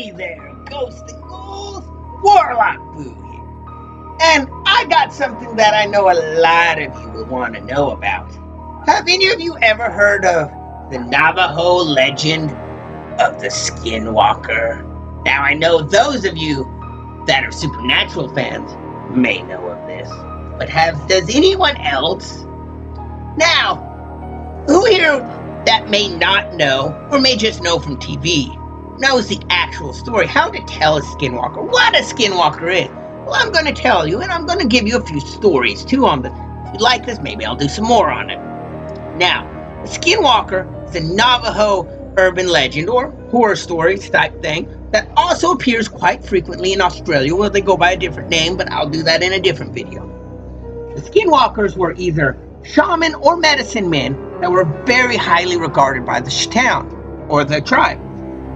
Hey there, ghosts and ghouls, Warlock Boo here. And I got something that I know a lot of you will want to know about. Have any of you ever heard of the Navajo legend of the Skinwalker? Now I know those of you that are supernatural fans may know of this, but does anyone else? Now, who here that may not know, or may just know from TV, knows the actual story, how to tell a skinwalker, what a skinwalker is? Well, I'm going to tell you, and I'm going to give you a few stories too on this. If you like this, maybe I'll do some more on it. Now, a skinwalker is a Navajo urban legend or horror stories type thing that also appears quite frequently in Australia, where they go by a different name, but I'll do that in a different video. The skinwalkers were either shaman or medicine men that were very highly regarded by the town or the tribe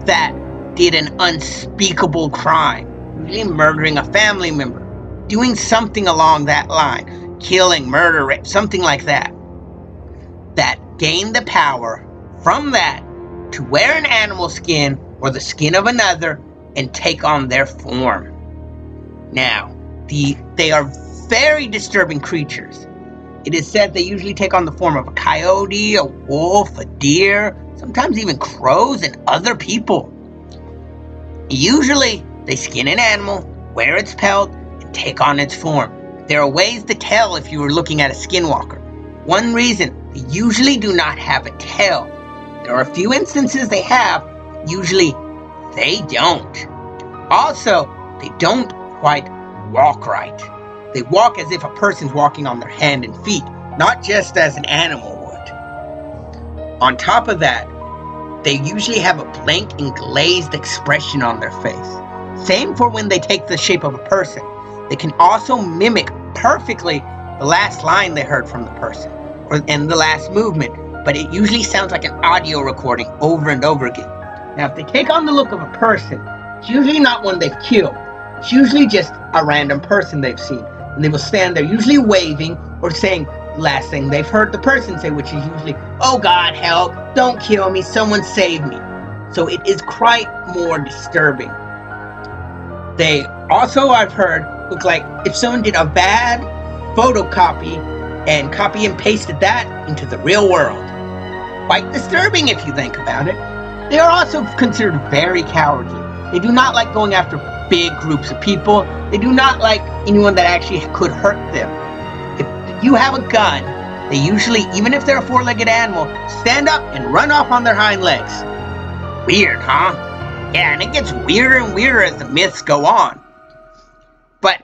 that did an unspeakable crime, usually murdering a family member, doing something along that line, killing, murder, rape, something like that, that gained the power from that to wear an animal skin or the skin of another and take on their form. Now, they are very disturbing creatures. It is said they usually take on the form of a coyote, a wolf, a deer, sometimes even crows and other people. Usually, they skin an animal, wear its pelt, and take on its form. There are ways to tell if you were looking at a skinwalker. One reason, they usually do not have a tail. There are a few instances they have, usually they don't. Also, they don't quite walk right. They walk as if a person's walking on their hand and feet, not just as an animal would. On top of that, they usually have a blank and glazed expression on their face. Same for when they take the shape of a person. They can also mimic perfectly the last line they heard from the person, and the last movement, but it usually sounds like an audio recording over and over again. Now, if they take on the look of a person, it's usually not one they've killed. It's usually just a random person they've seen. And they will stand there usually waving or saying the last thing they've heard the person say, which is usually, "Oh God, help, don't kill me, someone save me." So it is quite more disturbing. They also, I've heard, look like if someone did a bad photocopy and copy and pasted that into the real world. Quite disturbing if you think about it. They are also considered very cowardly. They do not like going after big groups of people. They do not like anyone that actually could hurt them. If you have a gun, they usually, even if they're a four-legged animal, stand up and run off on their hind legs. Weird, huh? Yeah, and it gets weirder and weirder as the myths go on. But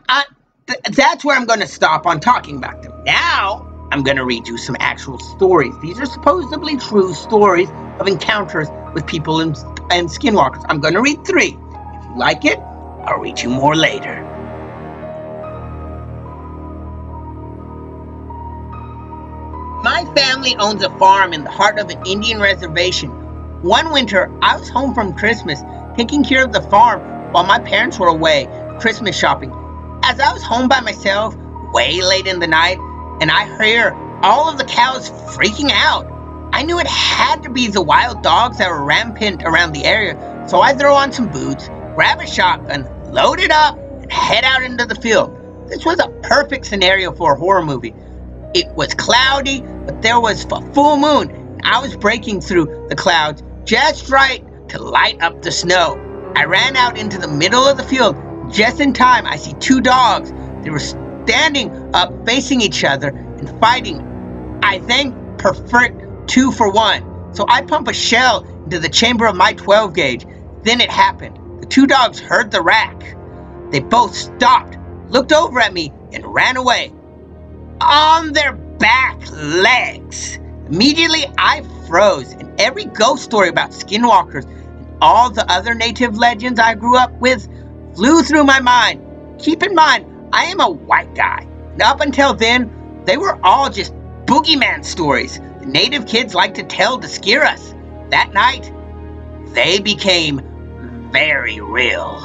that's where I'm going to stop on talking about them. Now, I'm going to read you some actual stories. These are supposedly true stories of encounters with people and skinwalkers. I'm going to read 3. If you like it, I'll read you more later. My family owns a farm in the heart of an Indian reservation. One winter, I was home from Christmas, taking care of the farm while my parents were away Christmas shopping. As I was home by myself, way late in the night, and I hear all of the cows freaking out. I knew it had to be the wild dogs that were rampant around the area, so I throw on some boots, grab a shotgun, load it up, and head out into the field. This was a perfect scenario for a horror movie. It was cloudy, but there was a full moon, and I was breaking through the clouds just right to light up the snow. I ran out into the middle of the field. Just in time, I see 2 dogs. They were standing up facing each other and fighting. I think perfect 2 for 1. So I pump a shell into the chamber of my 12 gauge. Then it happened. The 2 dogs heard the rack. They both stopped, looked over at me, and ran away. On their back legs. Immediately I froze, and every ghost story about skinwalkers and all the other native legends I grew up with flew through my mind. Keep in mind, I am a white guy, and up until then, they were all just boogeyman stories the native kids like to tell to scare us. That night, they became very real.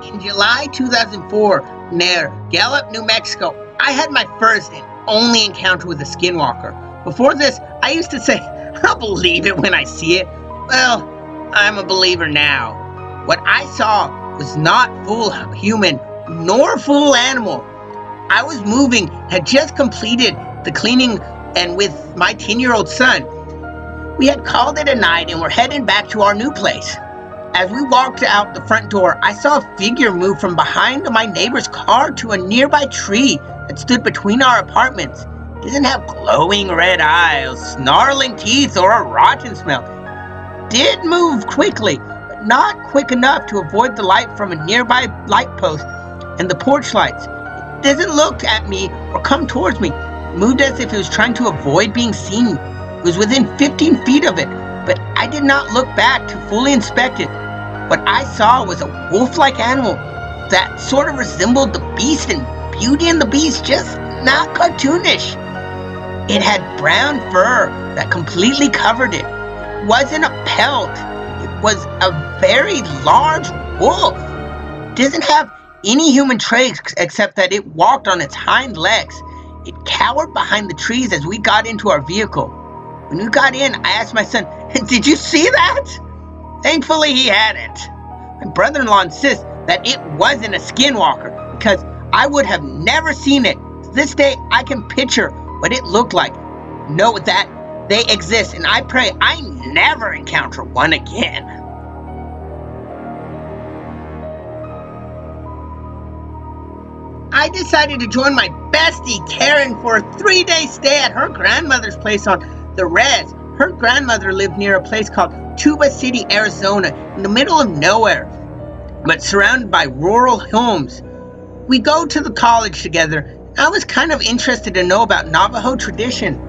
In July 2004, near Gallup, New Mexico, I had my first and only encounter with a skinwalker. Before this, I used to say, I'll believe it when I see it. Well, I'm a believer now. What I saw was not full human nor full animal. I was moving, had just completed the cleaning, and with my 10-year-old son, we had called it a night and were heading back to our new place. As we walked out the front door, I saw a figure move from behind my neighbor's car to a nearby tree that stood between our apartments. It didn't have glowing red eyes, snarling teeth, or a rotten smell. It did move quickly, but not quick enough to avoid the light from a nearby light post and the porch lights. It didn't look at me or come towards me. It moved as if it was trying to avoid being seen. It was within 15 feet of it, but I did not look back to fully inspect it. What I saw was a wolf-like animal that sort of resembled the Beast in Beauty and the Beast, just not cartoonish. It had brown fur that completely covered it. It wasn't a pelt. It was a very large wolf. It doesn't have any human traits except that it walked on its hind legs. It cowered behind the trees as we got into our vehicle. When we got in, I asked my son, "Did you see that?" Thankfully, he hadn't. My brother-in-law insists that it wasn't a skinwalker because I would have never seen it. To this day, I can picture what it looked like. Know that they exist, and I pray I never encounter one again. I decided to join my bestie Karen for a 3-day stay at her grandmother's place on the res. Her grandmother lived near a place called Tuba City, Arizona, in the middle of nowhere, but surrounded by rural homes. We go to the college together. I was kind of interested to know about Navajo tradition.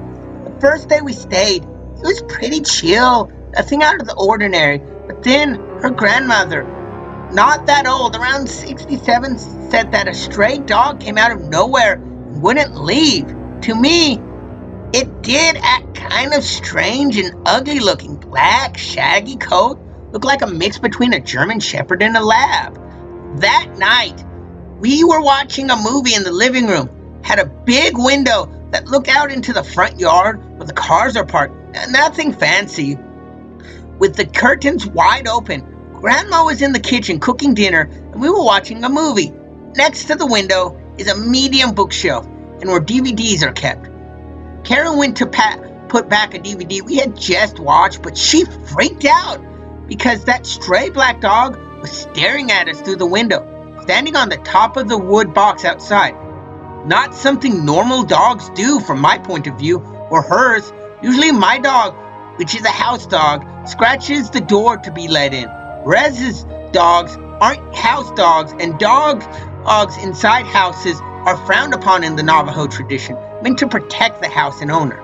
The first day we stayed, it was pretty chill, nothing out of the ordinary. But then her grandmother, not that old, around 67, said that a stray dog came out of nowhere and wouldn't leave. To me, it did act kind of strange and ugly looking. Black, shaggy coat. Looked like a mix between a German Shepherd and a Lab. That night, we were watching a movie in the living room. Had a big window that looked out into the front yard where the cars are parked. Nothing fancy. With the curtains wide open, Grandma was in the kitchen cooking dinner and we were watching a movie. Next to the window is a medium bookshelf and where DVDs are kept. Karen went to put back a DVD we had just watched, but she freaked out because that stray black dog was staring at us through the window, standing on the top of the wood box outside. Not something normal dogs do from my point of view, or hers. Usually my dog, which is a house dog, scratches the door to be let in. Rez's dogs aren't house dogs, and dogs inside houses are frowned upon in the Navajo tradition, meant to protect the house and owner.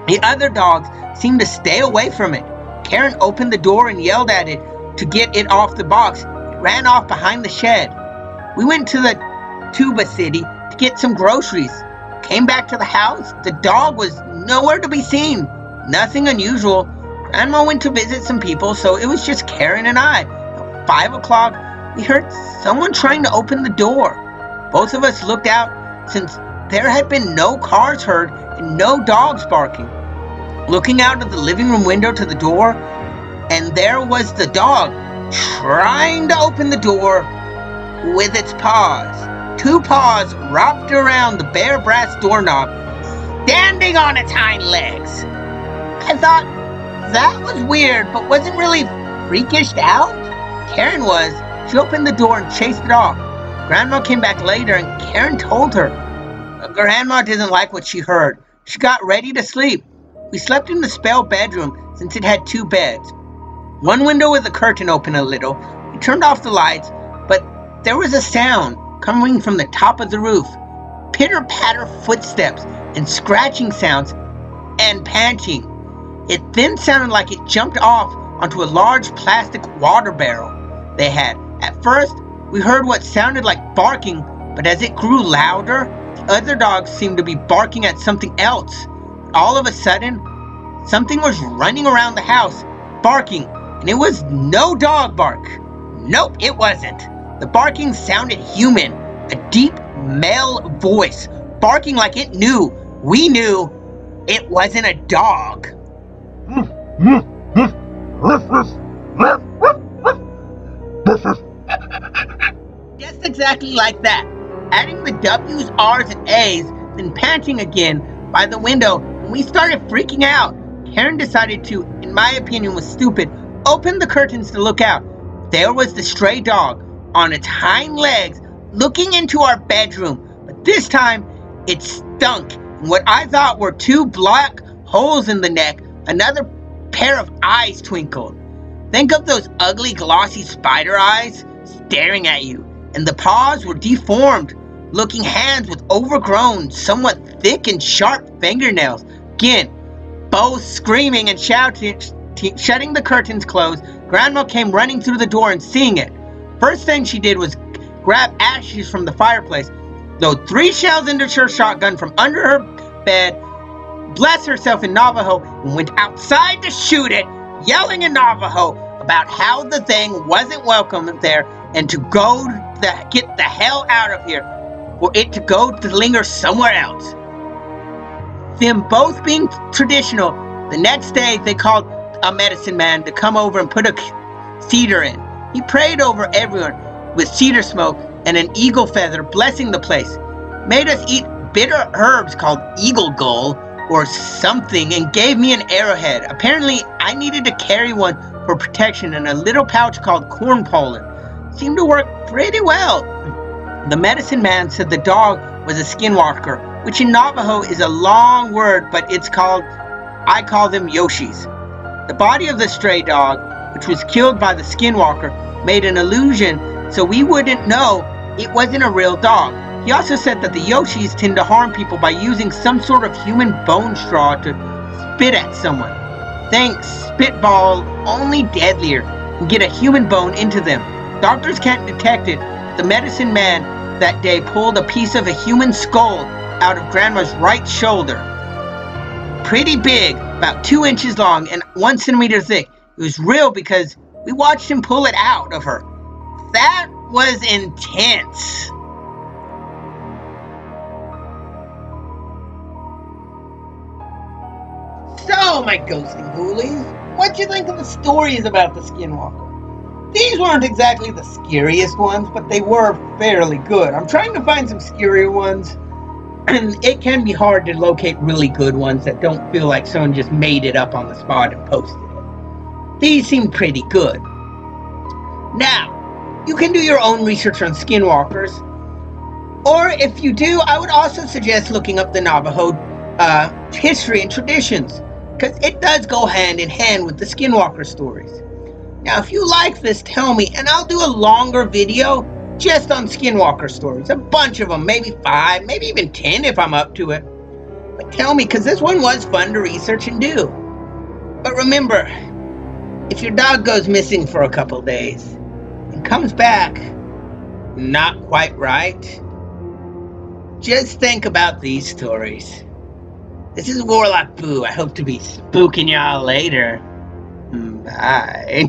The other dogs seemed to stay away from it. Karen opened the door and yelled at it to get it off the box. It ran off behind the shed. We went to the Tuba City to get some groceries. Came back to the house. The dog was nowhere to be seen. Nothing unusual. Grandma went to visit some people, so it was just Karen and I. At 5 o'clock, we heard someone trying to open the door. Both of us looked out since there had been no cars heard and no dogs barking. Looking out of the living room window to the door, and there was the dog trying to open the door with its paws. 2 paws wrapped around the bare brass doorknob, standing on its hind legs. I thought that was weird, but wasn't really freakish out. Karen was. She opened the door and chased it off. Grandma came back later and Karen told her. Grandma didn't like what she heard. She got ready to sleep. We slept in the spare bedroom since it had 2 beds. One window with a curtain open a little. We turned off the lights, but there was a sound coming from the top of the roof. Pitter-patter footsteps and scratching sounds and panting. It then sounded like it jumped off onto a large plastic water barrel they had. At first, we heard what sounded like barking, but as it grew louder, the other dogs seemed to be barking at something else. All of a sudden, something was running around the house, barking, and it was no dog bark. Nope, it wasn't. The barking sounded human, a deep male voice, barking like it knew we knew it wasn't a dog. Just exactly like that. Adding the W's, R's, and A's, then panting again by the window, and we started freaking out. Karen decided to, in my opinion was stupid, open the curtains to look out. There was the stray dog on its hind legs looking into our bedroom, but this time it stunk, and what I thought were two black holes in the neck, another pair of eyes twinkled. Think of those ugly glossy spider eyes staring at you, and the paws were deformed looking hands with overgrown, somewhat thick and sharp fingernails. Again, both screaming and shouting, shutting the curtains closed. Grandma came running through the door and seeing it. First thing she did was grab ashes from the fireplace, load 3 shells into her shotgun from under her bed, bless herself in Navajo, and went outside to shoot it, yelling in Navajo about how the thing wasn't welcome there and to go get the hell out of here, for it to go to linger somewhere else. Them both being traditional, the next day they called a medicine man to come over and put a cedar in. He prayed over everyone with cedar smoke and an eagle feather, blessing the place. Made us eat bitter herbs called eagle gull or something, and gave me an arrowhead. Apparently I needed to carry one for protection, and a little pouch called corn pollen. Seemed to work pretty well. The medicine man said the dog was a skinwalker, which in Navajo is a long word, but I call them Yoshis. The body of the stray dog, which was killed by the skinwalker, made an illusion so we wouldn't know it wasn't a real dog. He also said that the Yoshis tend to harm people by using some sort of human bone straw to spit at someone. Thanks, spitball only deadlier and get a human bone into them. Doctors can't detect it. The medicine man that day pulled a piece of a human skull out of Grandma's right shoulder. Pretty big, about 2 inches long and 1 centimeter thick. It was real because we watched him pull it out of her. That was intense. So, my ghosting ghoulies, what'd you think of the stories about the skinwalker? These weren't exactly the scariest ones, but they were fairly good. I'm trying to find some scarier ones, and it can be hard to locate really good ones that don't feel like someone just made it up on the spot and posted it. These seem pretty good. Now, you can do your own research on skinwalkers, or if you do, I would also suggest looking up the Navajo history and traditions, because it does go hand in hand with the skinwalker stories. Now, if you like this, tell me, and I'll do a longer video just on skinwalker stories. A bunch of them, maybe 5, maybe even 10 if I'm up to it. But tell me, because this one was fun to research and do. But remember, if your dog goes missing for a couple days and comes back not quite right, just think about these stories. This is Warlock Boo. I hope to be spooking y'all later. Bye.